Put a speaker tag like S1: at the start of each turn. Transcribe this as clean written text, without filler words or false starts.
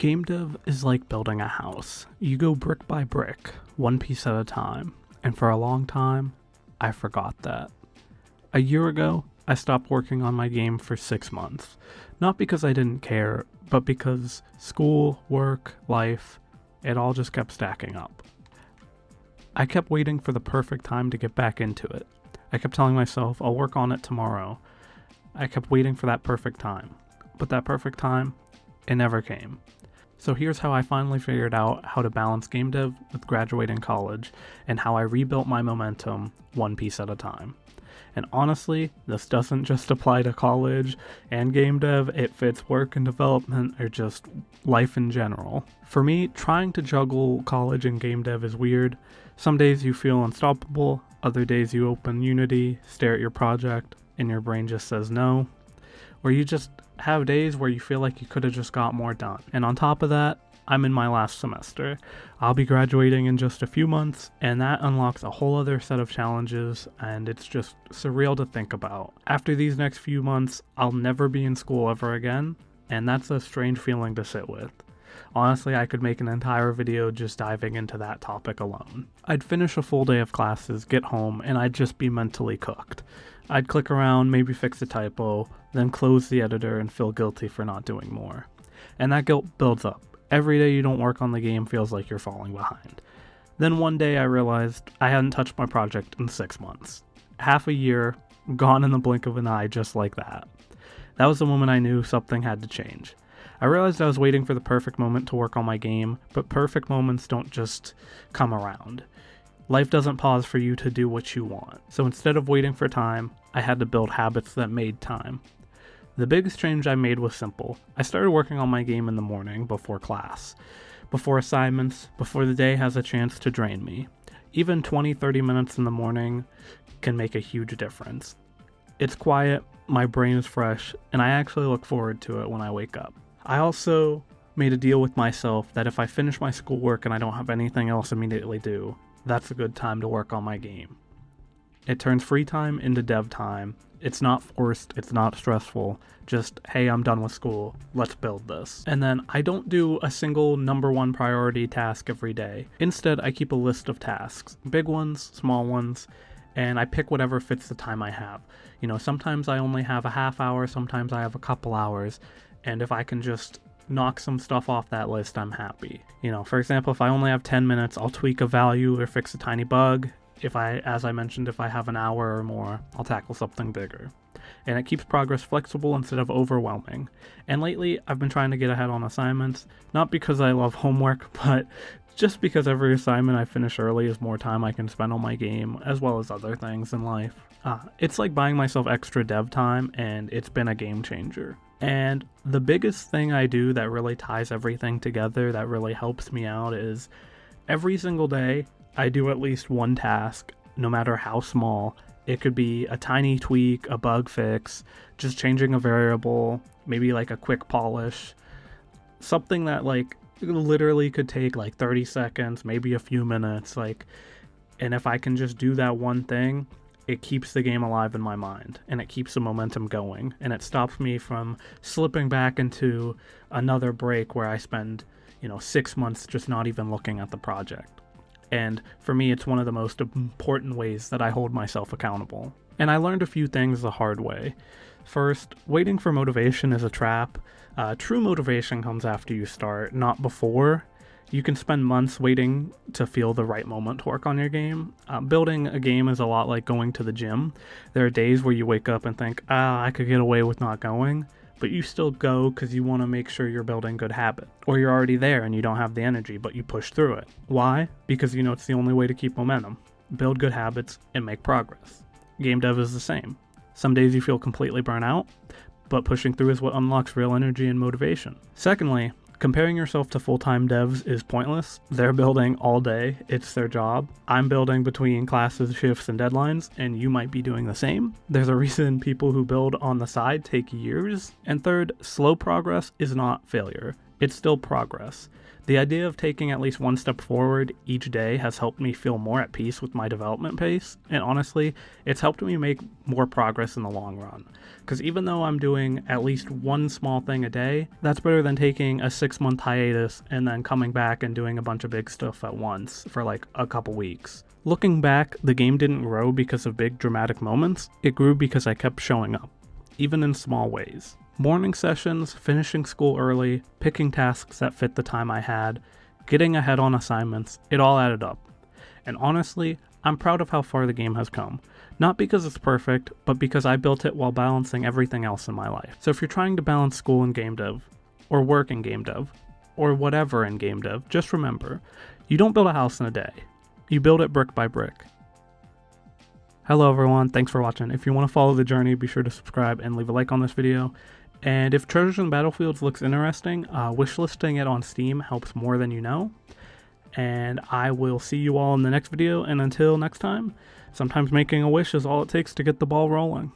S1: Game dev is like building a house. You go brick by brick, one piece at a time, and for a long time, I forgot that. A year ago, I stopped working on my game for 6 months. Not because I didn't care, but because school, work, life, it all just kept stacking up. I kept waiting for the perfect time to get back into it. I kept telling myself, I'll work on it tomorrow. I kept waiting for that perfect time. But that perfect time, it never came. So here's how I finally figured out how to balance game dev with graduating college, and how I rebuilt my momentum one piece at a time. And honestly, this doesn't just apply to college and game dev, it fits work and development or just life in general. For me, trying to juggle college and game dev is weird. Some days you feel unstoppable, other days you open Unity, stare at your project, and your brain just says no. Or you just have days where you feel like you could have just got more done. And on top of that, I'm in my last semester. I'll be graduating in just a few months, and that unlocks a whole other set of challenges, and it's just surreal to think about. After these next few months, I'll never be in school ever again, and that's a strange feeling to sit with. Honestly, I could make an entire video just diving into that topic alone. I'd finish a full day of classes, get home, and I'd just be mentally cooked. I'd click around, maybe fix a typo, then close the editor and feel guilty for not doing more. And that guilt builds up. Every day you don't work on the game feels like you're falling behind. Then one day I realized I hadn't touched my project in 6 months. Half a year, gone in the blink of an eye, just like that. That was the moment I knew something had to change. I realized I was waiting for the perfect moment to work on my game, but perfect moments don't just come around. Life doesn't pause for you to do what you want. So instead of waiting for time, I had to build habits that made time. The biggest change I made was simple. I started working on my game in the morning before class, before assignments, before the day has a chance to drain me. Even 20-30 minutes in the morning can make a huge difference. It's quiet, my brain is fresh, and I actually look forward to it when I wake up. I also made a deal with myself that if I finish my schoolwork and I don't have anything else immediately due, that's a good time to work on my game. It turns free time into dev time. It's not forced, it's not stressful, just, hey, I'm done with school, let's build this. And then I don't do a single number one priority task every day. Instead, I keep a list of tasks, big ones, small ones, and I pick whatever fits the time I have. You know, sometimes I only have a half hour, sometimes I have a couple hours, and if I can just knock some stuff off that list, I'm happy. You know, for example, if I only have 10 minutes, I'll tweak a value or fix a tiny bug. As I mentioned, if I have an hour or more, I'll tackle something bigger. And it keeps progress flexible instead of overwhelming. And lately, I've been trying to get ahead on assignments, not because I love homework, but just because every assignment I finish early is more time I can spend on my game, as well as other things in life. It's like buying myself extra dev time, and it's been a game changer. And the biggest thing I do that really ties everything together, that really helps me out, is every single day, I do at least one task, no matter how small. It could be a tiny tweak, a bug fix, just changing a variable, maybe like a quick polish, something that like literally could take like 30 seconds, maybe a few minutes, and if I can just do that one thing, it keeps the game alive in my mind, and it keeps the momentum going, and it stops me from slipping back into another break where I spend, 6 months just not even looking at the project. And for me, it's one of the most important ways that I hold myself accountable. And I learned a few things the hard way. First, waiting for motivation is a trap. True motivation comes after you start, not before. You can spend months waiting to feel the right moment to work on your game. Building a game is a lot like going to the gym. There are days where you wake up and think, I could get away with not going. But you still go because you want to make sure you're building good habit. Or you're already there and you don't have the energy, but you push through it. Why? Because it's the only way to keep momentum. Build good habits and make progress. Game dev is the same. Some days you feel completely burnt out, but pushing through is what unlocks real energy and motivation. Secondly, comparing yourself to full-time devs is pointless. They're building all day, it's their job. I'm building between classes, shifts, and deadlines, and you might be doing the same. There's a reason people who build on the side take years. And third, slow progress is not failure. it's still progress. The idea of taking at least one step forward each day has helped me feel more at peace with my development pace, and honestly, it's helped me make more progress in the long run. Because even though I'm doing at least one small thing a day, that's better than taking a 6-month hiatus and then coming back and doing a bunch of big stuff at once for like a couple weeks. Looking back, the game didn't grow because of big dramatic moments, it grew because I kept showing up, even in small ways. Morning sessions, finishing school early, picking tasks that fit the time I had, getting ahead on assignments, it all added up. And honestly, I'm proud of how far the game has come. Not because it's perfect, but because I built it while balancing everything else in my life. So if you're trying to balance school and game dev, or work in game dev, or whatever in game dev, just remember, you don't build a house in a day. You build it brick by brick. Hello everyone, thanks for watching. If you want to follow the journey, be sure to subscribe and leave a like on this video. And if Treasures and Battlefields looks interesting, wishlisting it on Steam helps more than you know. And I will see you all in the next video, and until next time, sometimes making a wish is all it takes to get the ball rolling.